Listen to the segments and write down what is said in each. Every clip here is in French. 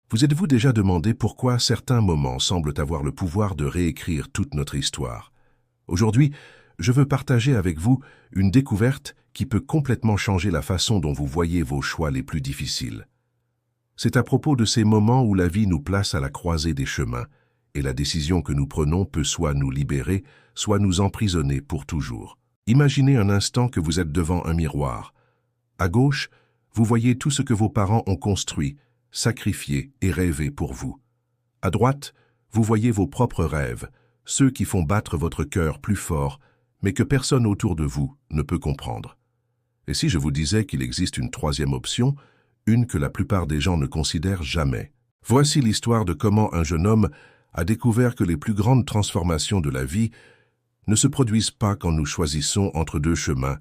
Vous êtes-vous déjà demandé pourquoi certains moments semblent avoir le pouvoir de réécrire toute notre histoire? Aujourd'hui, je veux partager avec vous une découverte qui peut complètement changer la façon dont vous voyez vos choix les plus difficiles. C'est à propos de ces moments où la vie nous place à la croisée des chemins, et la décision que nous prenons peut soit nous libérer, soit nous emprisonner pour toujours. Imaginez un instant que vous êtes devant un miroir. À gauche, vous voyez tout ce que vos parents ont construit, sacrifié et rêvé pour vous. À droite, vous voyez vos propres rêves, ceux qui font battre votre cœur plus fort, mais que personne autour de vous ne peut comprendre. Et si je vous disais qu'il existe une troisième option, une que la plupart des gens ne considèrent jamais? Voici l'histoire de comment un jeune homme a découvert que les plus grandes transformations de la vie ne se produisent pas quand nous choisissons entre deux chemins,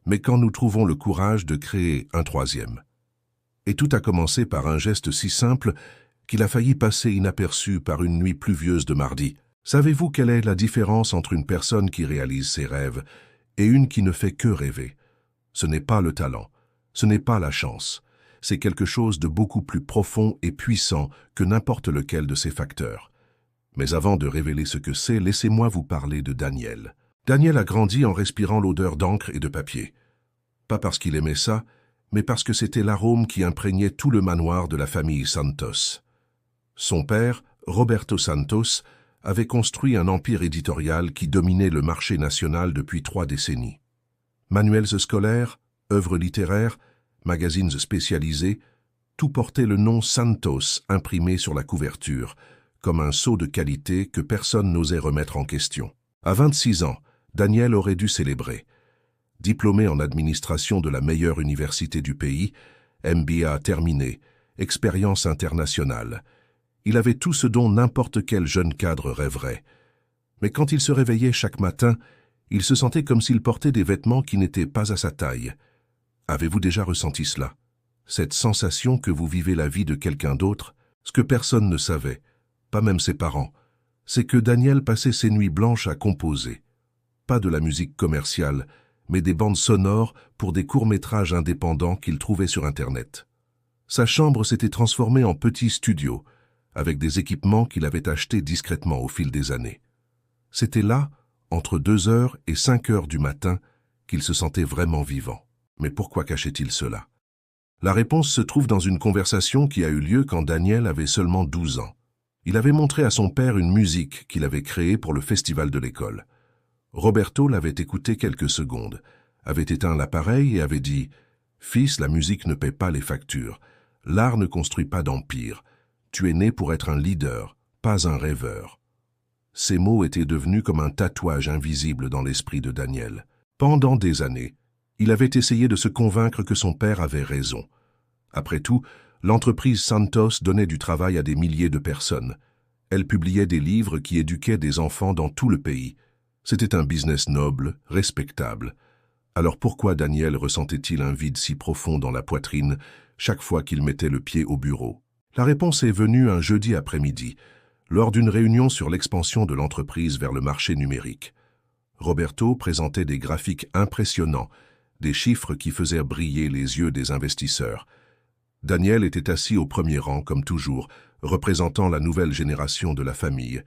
mais quand nous trouvons le courage de créer un troisième. Et tout a commencé par un geste si simple qu'il a failli passer inaperçu par une nuit pluvieuse de mardi. Savez-vous quelle est la différence entre une personne qui réalise ses rêves et une qui ne fait que rêver? Ce n'est pas le talent, ce n'est pas la chance, c'est quelque chose de beaucoup plus profond et puissant que n'importe lequel de ces facteurs. Mais avant de révéler ce que c'est, laissez-moi vous parler de Daniel. Daniel a grandi en respirant l'odeur d'encre et de papier. Pas parce qu'il aimait ça, mais parce que c'était l'arôme qui imprégnait tout le manoir de la famille Santos. Son père, Roberto Santos, avait construit un empire éditorial qui dominait le marché national depuis 3 décennies. Manuels scolaires, œuvres littéraires, magazines spécialisés, tout portait le nom Santos imprimé sur la couverture, comme un sceau de qualité que personne n'osait remettre en question. À 26 ans, Daniel aurait dû célébrer. Diplômé en administration de la meilleure université du pays, MBA terminé, expérience internationale. Il avait tout ce dont n'importe quel jeune cadre rêverait. Mais quand il se réveillait chaque matin, il se sentait comme s'il portait des vêtements qui n'étaient pas à sa taille. Avez-vous déjà ressenti cela? Cette sensation que vous vivez la vie de quelqu'un d'autre? Ce que personne ne savait, pas même ses parents, c'est que Daniel passait ses nuits blanches à composer. Pas de la musique commerciale, mais des bandes sonores pour des courts-métrages indépendants qu'il trouvait sur Internet. Sa chambre s'était transformée en petit studio, avec des équipements qu'il avait achetés discrètement au fil des années. C'était là, entre 2 heures et 5 heures du matin, qu'il se sentait vraiment vivant. Mais pourquoi cachait-il cela? La réponse se trouve dans une conversation qui a eu lieu quand Daniel avait seulement 12 ans. Il avait montré à son père une musique qu'il avait créée pour le festival de l'école. Roberto l'avait écouté quelques secondes, avait éteint l'appareil et avait dit « Fils, la musique ne paie pas les factures. L'art ne construit pas d'empire. Tu es né pour être un leader, pas un rêveur. » Ces mots étaient devenus comme un tatouage invisible dans l'esprit de Daniel. Pendant des années, il avait essayé de se convaincre que son père avait raison. Après tout, l'entreprise Santos donnait du travail à des milliers de personnes. Elle publiait des livres qui éduquaient des enfants dans tout le pays. C'était un business noble, respectable. Alors pourquoi Daniel ressentait-il un vide si profond dans la poitrine chaque fois qu'il mettait le pied au bureau? La réponse est venue un jeudi après-midi, lors d'une réunion sur l'expansion de l'entreprise vers le marché numérique. Roberto présentait des graphiques impressionnants, des chiffres qui faisaient briller les yeux des investisseurs. Daniel était assis au premier rang, comme toujours, représentant la nouvelle génération de la famille.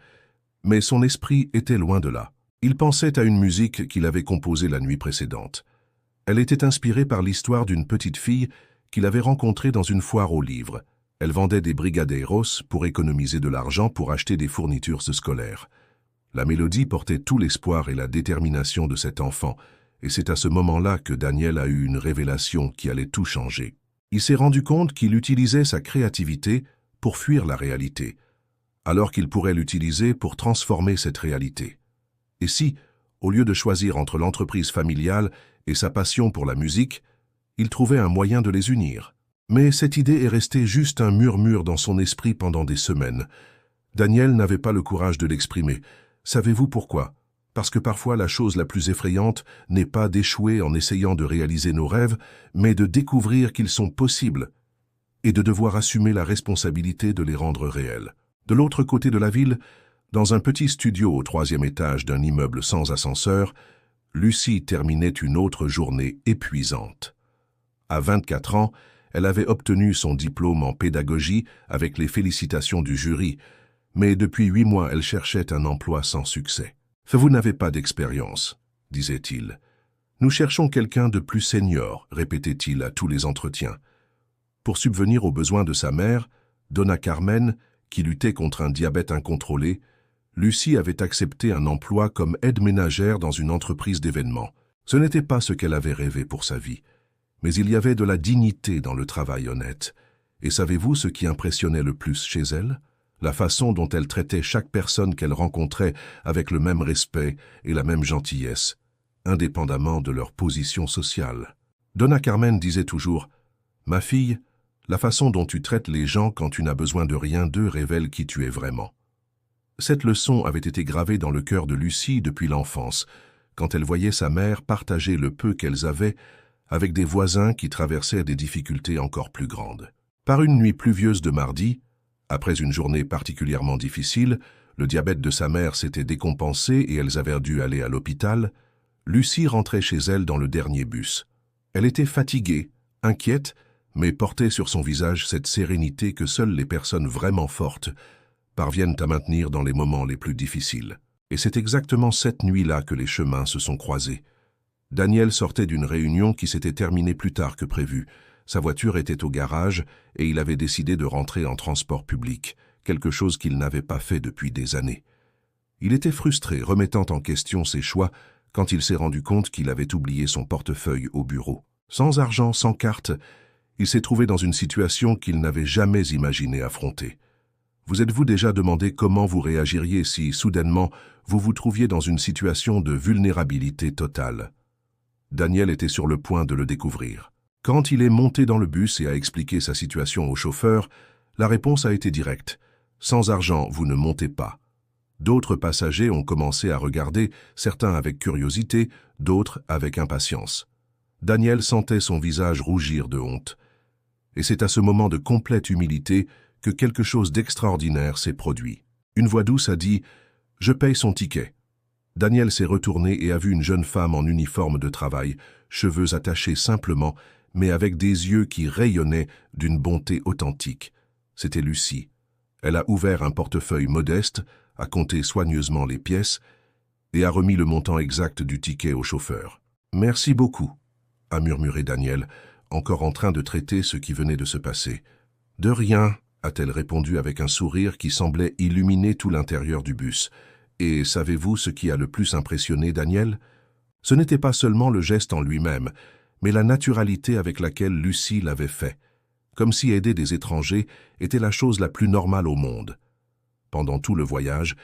Mais son esprit était loin de là. Il pensait à une musique qu'il avait composée la nuit précédente. Elle était inspirée par l'histoire d'une petite fille qu'il avait rencontrée dans une foire aux livres. Elle vendait des brigadeiros pour économiser de l'argent pour acheter des fournitures scolaires. La mélodie portait tout l'espoir et la détermination de cet enfant, et c'est à ce moment-là que Daniel a eu une révélation qui allait tout changer. Il s'est rendu compte qu'il utilisait sa créativité pour fuir la réalité, alors qu'il pourrait l'utiliser pour transformer cette réalité. Et si, au lieu de choisir entre l'entreprise familiale et sa passion pour la musique, il trouvait un moyen de les unir? Mais cette idée est restée juste un murmure dans son esprit pendant des semaines. Daniel n'avait pas le courage de l'exprimer. Savez-vous pourquoi? Parce que parfois la chose la plus effrayante n'est pas d'échouer en essayant de réaliser nos rêves, mais de découvrir qu'ils sont possibles et de devoir assumer la responsabilité de les rendre réels. De l'autre côté de la ville, dans un petit studio au 3e étage d'un immeuble sans ascenseur, Lucie terminait une autre journée épuisante. À 24 ans, Elle avait obtenu son diplôme en pédagogie avec les félicitations du jury, mais depuis 8 mois, elle cherchait un emploi sans succès. « Vous n'avez pas d'expérience, » disait-il. « Nous cherchons quelqu'un de plus senior, » répétait-il à tous les entretiens. Pour subvenir aux besoins de sa mère, Donna Carmen, qui luttait contre un diabète incontrôlé, Lucie avait accepté un emploi comme aide ménagère dans une entreprise d'événements. Ce n'était pas ce qu'elle avait rêvé pour sa vie, mais il y avait de la dignité dans le travail honnête. Et savez-vous ce qui impressionnait le plus chez elle? La façon dont elle traitait chaque personne qu'elle rencontrait avec le même respect et la même gentillesse, indépendamment de leur position sociale. Donna Carmen disait toujours « Ma fille, la façon dont tu traites les gens quand tu n'as besoin de rien d'eux révèle qui tu es vraiment. » Cette leçon avait été gravée dans le cœur de Lucie depuis l'enfance, quand elle voyait sa mère partager le peu qu'elles avaient avec des voisins qui traversaient des difficultés encore plus grandes. Par une nuit pluvieuse de mardi, après une journée particulièrement difficile, le diabète de sa mère s'était décompensé et elles avaient dû aller à l'hôpital, Lucie rentrait chez elle dans le dernier bus. Elle était fatiguée, inquiète, mais portait sur son visage cette sérénité que seules les personnes vraiment fortes parviennent à maintenir dans les moments les plus difficiles. Et c'est exactement cette nuit-là que les chemins se sont croisés. Daniel sortait d'une réunion qui s'était terminée plus tard que prévu. Sa voiture était au garage et il avait décidé de rentrer en transport public, quelque chose qu'il n'avait pas fait depuis des années. Il était frustré, remettant en question ses choix, quand il s'est rendu compte qu'il avait oublié son portefeuille au bureau. Sans argent, sans carte, il s'est trouvé dans une situation qu'il n'avait jamais imaginé affronter. Vous êtes-vous déjà demandé comment vous réagiriez si, soudainement, vous vous trouviez dans une situation de vulnérabilité totale? Daniel était sur le point de le découvrir. Quand il est monté dans le bus et a expliqué sa situation au chauffeur, la réponse a été directe. Sans argent, vous ne montez pas. D'autres passagers ont commencé à regarder, certains avec curiosité, d'autres avec impatience. Daniel sentait son visage rougir de honte. Et c'est à ce moment de complète humilité que quelque chose d'extraordinaire s'est produit. Une voix douce a dit « Je paye son ticket ». Daniel s'est retourné et a vu une jeune femme en uniforme de travail, cheveux attachés simplement, mais avec des yeux qui rayonnaient d'une bonté authentique. C'était Lucie. Elle a ouvert un portefeuille modeste, a compté soigneusement les pièces et a remis le montant exact du ticket au chauffeur. « Merci beaucoup », a murmuré Daniel, encore en train de traiter ce qui venait de se passer. « De rien », a-t-elle répondu avec un sourire qui semblait illuminer tout l'intérieur du bus. Et savez-vous ce qui a le plus impressionné Daniel? Ce n'était pas seulement le geste en lui-même, mais la naturalité avec laquelle Lucie l'avait fait, comme si aider des étrangers était la chose la plus normale au monde. Pendant tout le voyage,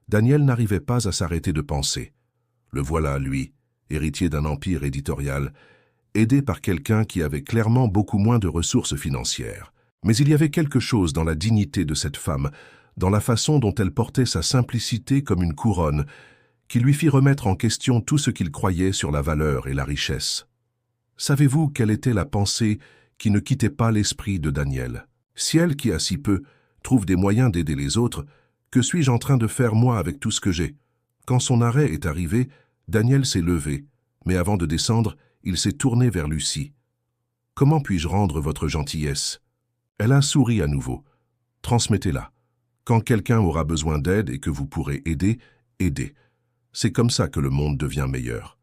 Daniel n'arrivait pas à s'arrêter de penser. Le voilà, lui, héritier d'un empire éditorial, aidé par quelqu'un qui avait clairement beaucoup moins de ressources financières. Mais il y avait quelque chose dans la dignité de cette femme, dans la façon dont elle portait sa simplicité comme une couronne, qui lui fit remettre en question tout ce qu'il croyait sur la valeur et la richesse. Savez-vous quelle était la pensée qui ne quittait pas l'esprit de Daniel? Si elle, qui a si peu, trouve des moyens d'aider les autres, que suis-je en train de faire moi avec tout ce que j'ai? Quand son arrêt est arrivé, Daniel s'est levé, mais avant de descendre, il s'est tourné vers Lucie. « Comment puis-je rendre votre gentillesse ?» Elle a souri à nouveau. « Transmettez-la. Quand quelqu'un aura besoin d'aide et que vous pourrez aider, aidez. C'est comme ça que le monde devient meilleur. »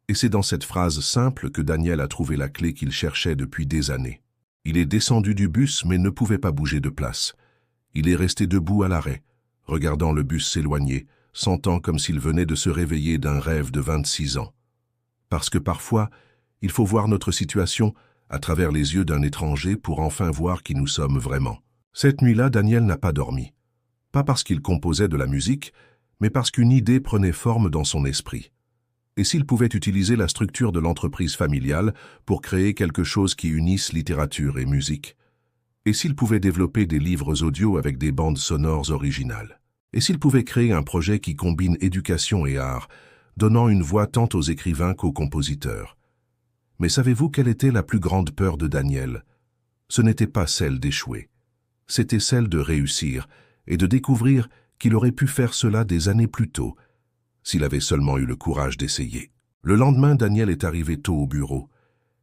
Et c'est dans cette phrase simple que Daniel a trouvé la clé qu'il cherchait depuis des années. Il est descendu du bus mais ne pouvait pas bouger de place. Il est resté debout à l'arrêt, regardant le bus s'éloigner, sentant comme s'il venait de se réveiller d'un rêve de 26 ans. Parce que parfois, il faut voir notre situation à travers les yeux d'un étranger pour enfin voir qui nous sommes vraiment. Cette nuit-là, Daniel n'a pas dormi. Pas parce qu'il composait de la musique, mais parce qu'une idée prenait forme dans son esprit. Et s'il pouvait utiliser la structure de l'entreprise familiale pour créer quelque chose qui unisse littérature et musique? Et s'il pouvait développer des livres audio avec des bandes sonores originales? Et s'il pouvait créer un projet qui combine éducation et art, donnant une voix tant aux écrivains qu'aux compositeurs? Mais savez-vous quelle était la plus grande peur de Daniel? Ce n'était pas celle d'échouer. C'était celle de réussir et de découvrir qu'il aurait pu faire cela des années plus tôt, s'il avait seulement eu le courage d'essayer. Le lendemain, Daniel est arrivé tôt au bureau.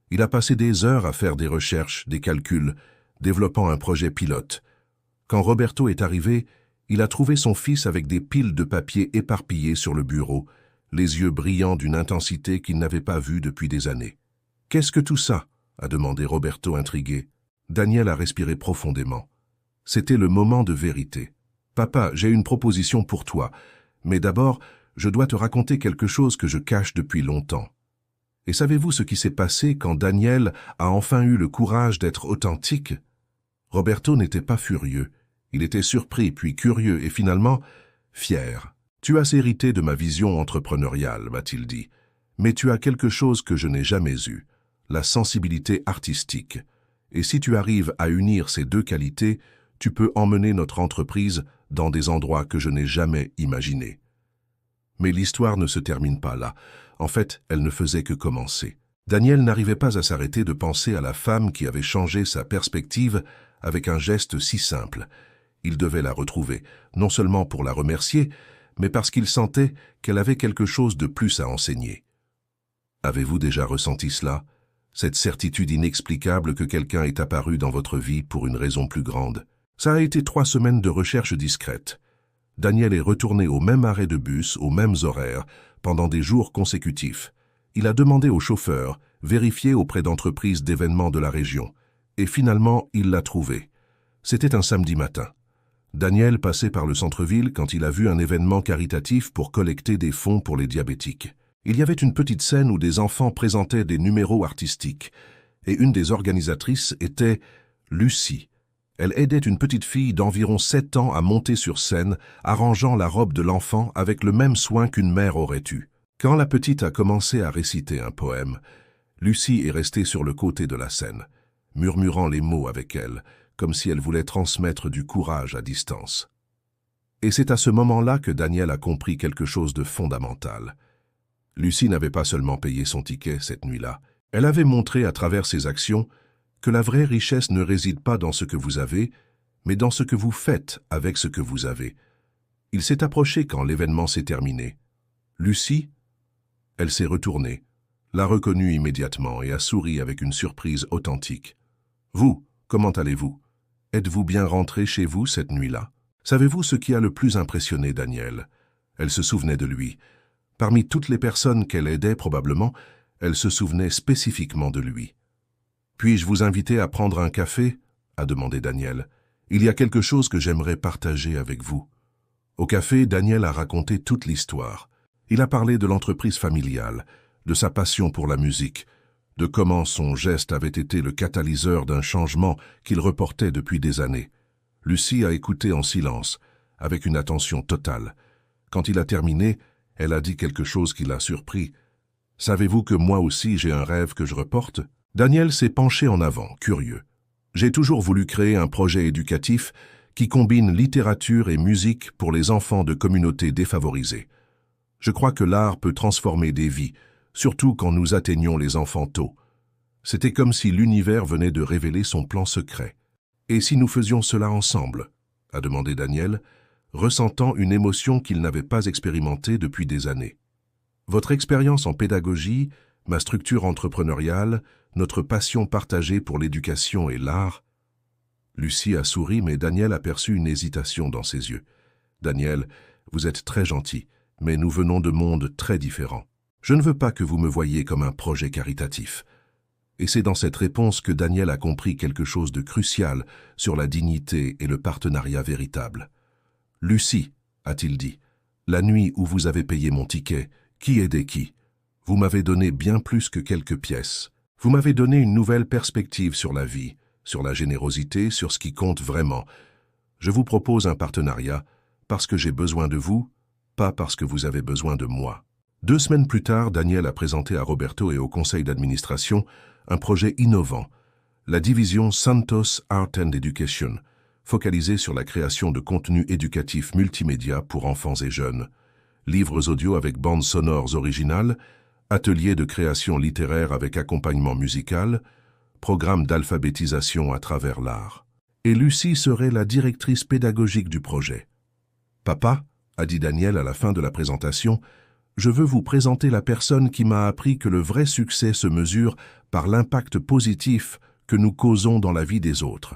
Il a passé des heures à faire des recherches, des calculs, développant un projet pilote. Quand Roberto est arrivé, il a trouvé son fils avec des piles de papier éparpillées sur le bureau, les yeux brillants d'une intensité qu'il n'avait pas vue depuis des années. « Qu'est-ce que tout ça ?» a demandé Roberto intrigué. Daniel a respiré profondément. C'était le moment de vérité. « Papa, j'ai une proposition pour toi, mais d'abord, je dois te raconter quelque chose que je cache depuis longtemps. » Et savez-vous ce qui s'est passé quand Daniel a enfin eu le courage d'être authentique? Roberto n'était pas furieux. Il était surpris, puis curieux et finalement fier. « Tu as hérité de ma vision entrepreneuriale, m'a-t-il dit, mais tu as quelque chose que je n'ai jamais eu, la sensibilité artistique. Et si tu arrives à unir ces deux qualités, tu peux emmener notre entreprise dans des endroits que je n'ai jamais imaginés. » Mais l'histoire ne se termine pas là. En fait, elle ne faisait que commencer. Daniel n'arrivait pas à s'arrêter de penser à la femme qui avait changé sa perspective avec un geste si simple. Il devait la retrouver, non seulement pour la remercier, mais parce qu'il sentait qu'elle avait quelque chose de plus à enseigner. Avez-vous déjà ressenti cela? Cette certitude inexplicable que quelqu'un est apparu dans votre vie pour une raison plus grande? Ça a été 3 semaines de recherche discrète. Daniel est retourné au même arrêt de bus, aux mêmes horaires, pendant des jours consécutifs. Il a demandé au chauffeur, vérifié auprès d'entreprises d'événements de la région. Et finalement, il l'a trouvé. C'était un samedi matin. Daniel passait par le centre-ville quand il a vu un événement caritatif pour collecter des fonds pour les diabétiques. Il y avait une petite scène où des enfants présentaient des numéros artistiques. Et une des organisatrices était Lucie. Elle aidait une petite fille d'environ 7 ans à monter sur scène, arrangeant la robe de l'enfant avec le même soin qu'une mère aurait eu. Quand la petite a commencé à réciter un poème, Lucie est restée sur le côté de la scène, murmurant les mots avec elle, comme si elle voulait transmettre du courage à distance. Et c'est à ce moment-là que Daniel a compris quelque chose de fondamental. Lucie n'avait pas seulement payé son ticket cette nuit-là, elle avait montré à travers ses actions que la vraie richesse ne réside pas dans ce que vous avez, mais dans ce que vous faites avec ce que vous avez. Il s'est approché quand l'événement s'est terminé. Lucie, elle s'est retournée, l'a reconnue immédiatement et a souri avec une surprise authentique. « Vous, comment allez-vous? Êtes-vous bien rentré chez vous cette nuit-là? » Savez-vous ce qui a le plus impressionné Daniel? Elle se souvenait de lui. Parmi toutes les personnes qu'elle aidait probablement, elle se souvenait spécifiquement de lui. « Puis-je vous inviter à prendre un café ?» a demandé Daniel. « Il y a quelque chose que j'aimerais partager avec vous. » Au café, Daniel a raconté toute l'histoire. Il a parlé de l'entreprise familiale, de sa passion pour la musique, de comment son geste avait été le catalyseur d'un changement qu'il reportait depuis des années. Lucie a écouté en silence, avec une attention totale. Quand il a terminé, elle a dit quelque chose qui l'a surpris. « Savez-vous que moi aussi j'ai un rêve que je reporte ?» Daniel s'est penché en avant, curieux. « J'ai toujours voulu créer un projet éducatif qui combine littérature et musique pour les enfants de communautés défavorisées. Je crois que l'art peut transformer des vies, surtout quand nous atteignons les enfants tôt. C'était comme si l'univers venait de révéler son plan secret. « Et si nous faisions cela ensemble ?» a demandé Daniel, ressentant une émotion qu'il n'avait pas expérimentée depuis des années. « Votre expérience en pédagogie, ma structure entrepreneuriale, notre passion partagée pour l'éducation et l'art. » Lucie a souri, mais Daniel aperçut une hésitation dans ses yeux. « Daniel, vous êtes très gentil, mais nous venons de mondes très différents. Je ne veux pas que vous me voyiez comme un projet caritatif. » Et c'est dans cette réponse que Daniel a compris quelque chose de crucial sur la dignité et le partenariat véritable. « Lucie, a-t-il dit, la nuit où vous avez payé mon ticket, qui aidait qui? Vous m'avez donné bien plus que quelques pièces. Vous m'avez donné une nouvelle perspective sur la vie, sur la générosité, sur ce qui compte vraiment. Je vous propose un partenariat parce que j'ai besoin de vous, pas parce que vous avez besoin de moi. » 2 semaines plus tard, Daniel a présenté à Roberto et au conseil d'administration un projet innovant, la division Santos Art and Education, focalisée sur la création de contenus éducatifs multimédia pour enfants et jeunes, livres audio avec bandes sonores originales, ateliers de création littéraire avec accompagnement musical, programme d'alphabétisation à travers l'art. Et Lucie serait la directrice pédagogique du projet. « Papa, a dit Daniel à la fin de la présentation, je veux vous présenter la personne qui m'a appris que le vrai succès se mesure par l'impact positif que nous causons dans la vie des autres.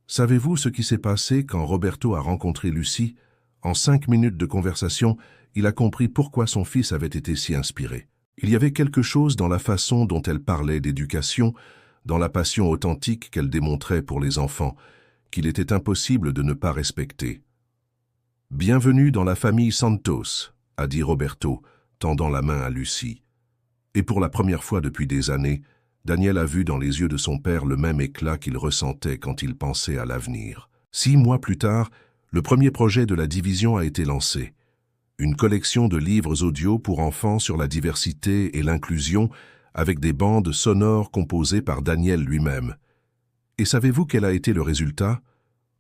Savez-vous ce qui s'est passé quand Roberto a rencontré Lucie? En 5 minutes de conversation, il a compris pourquoi son fils avait été si inspiré. Il y avait quelque chose dans la façon dont elle parlait d'éducation, dans la passion authentique qu'elle démontrait pour les enfants, qu'il était impossible de ne pas respecter. « Bienvenue dans la famille Santos », a dit Roberto, tendant la main à Lucie. Et pour la première fois depuis des années, Daniel a vu dans les yeux de son père le même éclat qu'il ressentait quand il pensait à l'avenir. 6 mois plus tard, le premier projet de la division a été lancé. Une collection de livres audio pour enfants sur la diversité et l'inclusion, avec des bandes sonores composées par Daniel lui-même. Et savez-vous quel a été le résultat?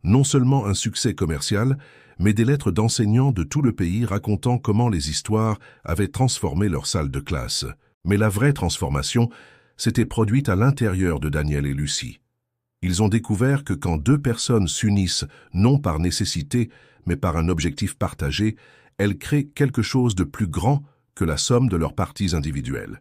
Non seulement un succès commercial, mais des lettres d'enseignants de tout le pays racontant comment les histoires avaient transformé leur salle de classe. Mais la vraie transformation s'était produite à l'intérieur de Daniel et Lucie. Ils ont découvert que quand 2 personnes s'unissent, non par nécessité, mais par un objectif partagé, elles créent quelque chose de plus grand que la somme de leurs parties individuelles.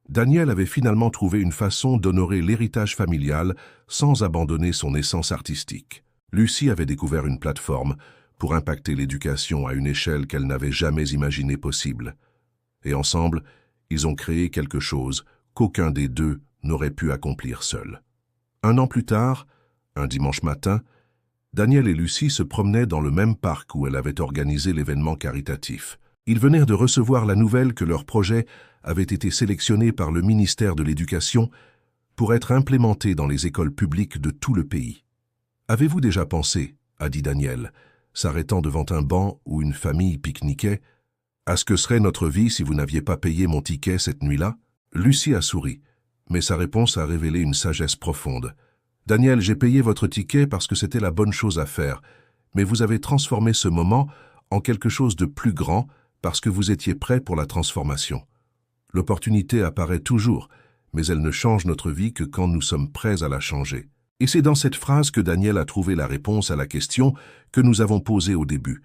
Daniel avait finalement trouvé une façon d'honorer l'héritage familial sans abandonner son essence artistique. Lucie avait découvert une plateforme pour impacter l'éducation à une échelle qu'elle n'avait jamais imaginée possible. Et ensemble, ils ont créé quelque chose qu'aucun des deux n'aurait pu accomplir seul. 1 an plus tard, un dimanche matin, Daniel et Lucie se promenaient dans le même parc où elle avait organisé l'événement caritatif. Ils venaient de recevoir la nouvelle que leur projet avait été sélectionné par le ministère de l'Éducation pour être implémenté dans les écoles publiques de tout le pays. « Avez-vous déjà pensé, » a dit Daniel, s'arrêtant devant un banc où une famille pique-niquait, « à ce que serait notre vie si vous n'aviez pas payé mon ticket cette nuit-là » Lucie a souri, mais sa réponse a révélé une sagesse profonde. « Daniel, j'ai payé votre ticket parce que c'était la bonne chose à faire, mais vous avez transformé ce moment en quelque chose de plus grand parce que vous étiez prêt pour la transformation. L'opportunité apparaît toujours, mais elle ne change notre vie que quand nous sommes prêts à la changer. » Et c'est dans cette phrase que Daniel a trouvé la réponse à la question que nous avons posée au début.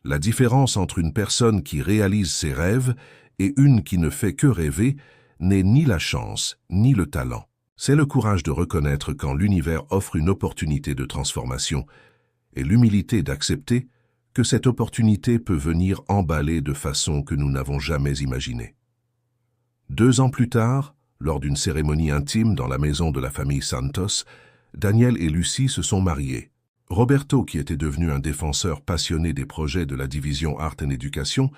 La différence entre une personne qui réalise ses rêves et une qui ne fait que rêver n'est ni la chance, ni le talent. C'est le courage de reconnaître quand l'univers offre une opportunité de transformation et l'humilité d'accepter que cette opportunité peut venir emballée de façon que nous n'avons jamais imaginée. 2 ans plus tard, lors d'une cérémonie intime dans la maison de la famille Santos, Daniel et Lucie se sont mariés. Roberto, qui était devenu un défenseur passionné des projets de la division Art and Education,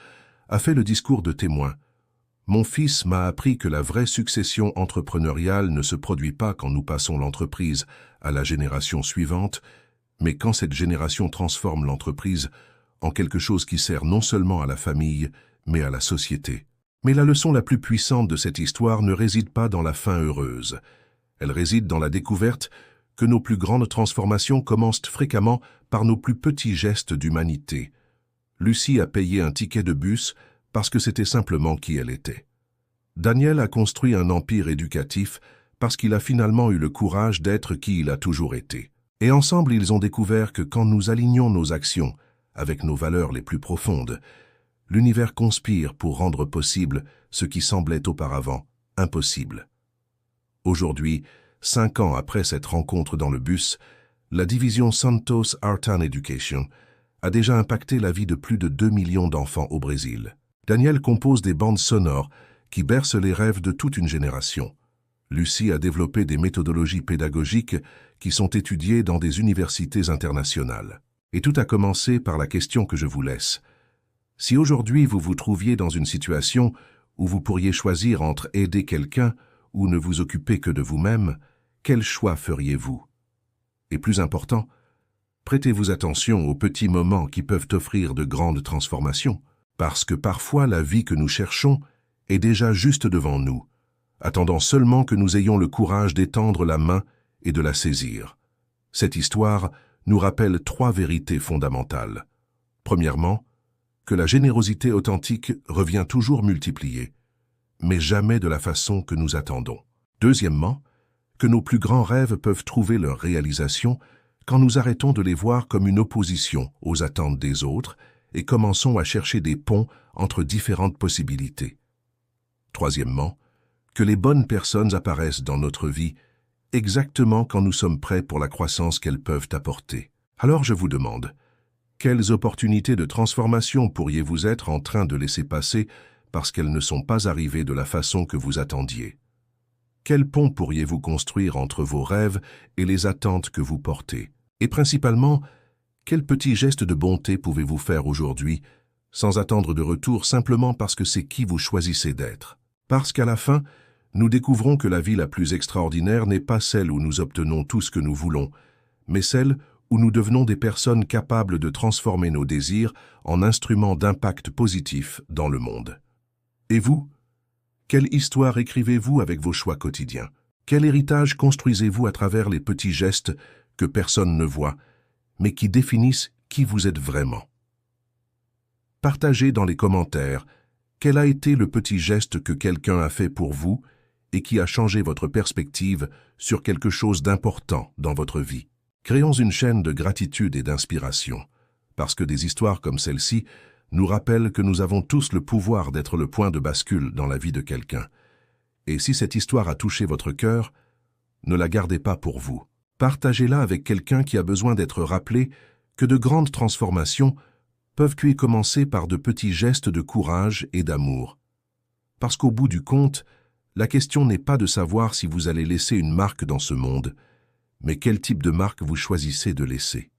a fait le discours de témoin. « Mon fils m'a appris que la vraie succession entrepreneuriale ne se produit pas quand nous passons l'entreprise à la génération suivante, mais quand cette génération transforme l'entreprise en quelque chose qui sert non seulement à la famille, mais à la société. » Mais la leçon la plus puissante de cette histoire ne réside pas dans la fin heureuse. Elle réside dans la découverte que nos plus grandes transformations commencent fréquemment par nos plus petits gestes d'humanité. Lucie a payé un ticket de bus parce que c'était simplement qui elle était. Daniel a construit un empire éducatif parce qu'il a finalement eu le courage d'être qui il a toujours été. Et ensemble, ils ont découvert que quand nous alignons nos actions avec nos valeurs les plus profondes, l'univers conspire pour rendre possible ce qui semblait auparavant impossible. Aujourd'hui, 5 ans après cette rencontre dans le bus, la division Santos Art and Education a déjà impacté la vie de plus de 2 millions d'enfants au Brésil. Daniel compose des bandes sonores qui bercent les rêves de toute une génération. Lucie a développé des méthodologies pédagogiques qui sont étudiées dans des universités internationales. Et tout a commencé par la question que je vous laisse. Si aujourd'hui vous vous trouviez dans une situation où vous pourriez choisir entre aider quelqu'un ou ne vous occuper que de vous-même, quel choix feriez-vous? Et plus important, prêtez-vous attention aux petits moments qui peuvent offrir de grandes transformations, parce que parfois la vie que nous cherchons est déjà juste devant nous, attendant seulement que nous ayons le courage d'étendre la main et de la saisir. Cette histoire nous rappelle 3 vérités fondamentales. Premièrement, que la générosité authentique revient toujours multipliée, mais jamais de la façon que nous attendons. Deuxièmement, que nos plus grands rêves peuvent trouver leur réalisation quand nous arrêtons de les voir comme une opposition aux attentes des autres et commençons à chercher des ponts entre différentes possibilités. Troisièmement, que les bonnes personnes apparaissent dans notre vie exactement quand nous sommes prêts pour la croissance qu'elles peuvent apporter. Alors je vous demande, quelles opportunités de transformation pourriez-vous être en train de laisser passer parce qu'elles ne sont pas arrivées de la façon que vous attendiez? Quel pont pourriez-vous construire entre vos rêves et les attentes que vous portez? Et principalement, quels petits gestes de bonté pouvez-vous faire aujourd'hui sans attendre de retour simplement parce que c'est qui vous choisissez d'être? Parce qu'à la fin, nous découvrons que la vie la plus extraordinaire n'est pas celle où nous obtenons tout ce que nous voulons, mais celle où nous devenons des personnes capables de transformer nos désirs en instruments d'impact positif dans le monde. Et vous? Quelle histoire écrivez-vous avec vos choix quotidiens? Quel héritage construisez-vous à travers les petits gestes que personne ne voit, mais qui définissent qui vous êtes vraiment? Partagez dans les commentaires quel a été le petit geste que quelqu'un a fait pour vous et qui a changé votre perspective sur quelque chose d'important dans votre vie. Créons une chaîne de gratitude et d'inspiration, parce que des histoires comme celle-ci nous rappellent que nous avons tous le pouvoir d'être le point de bascule dans la vie de quelqu'un. Et si cette histoire a touché votre cœur, ne la gardez pas pour vous. Partagez-la avec quelqu'un qui a besoin d'être rappelé que de grandes transformations peuvent commencer par de petits gestes de courage et d'amour. Parce qu'au bout du compte, la question n'est pas de savoir si vous allez laisser une marque dans ce monde, mais quel type de marque vous choisissez de laisser.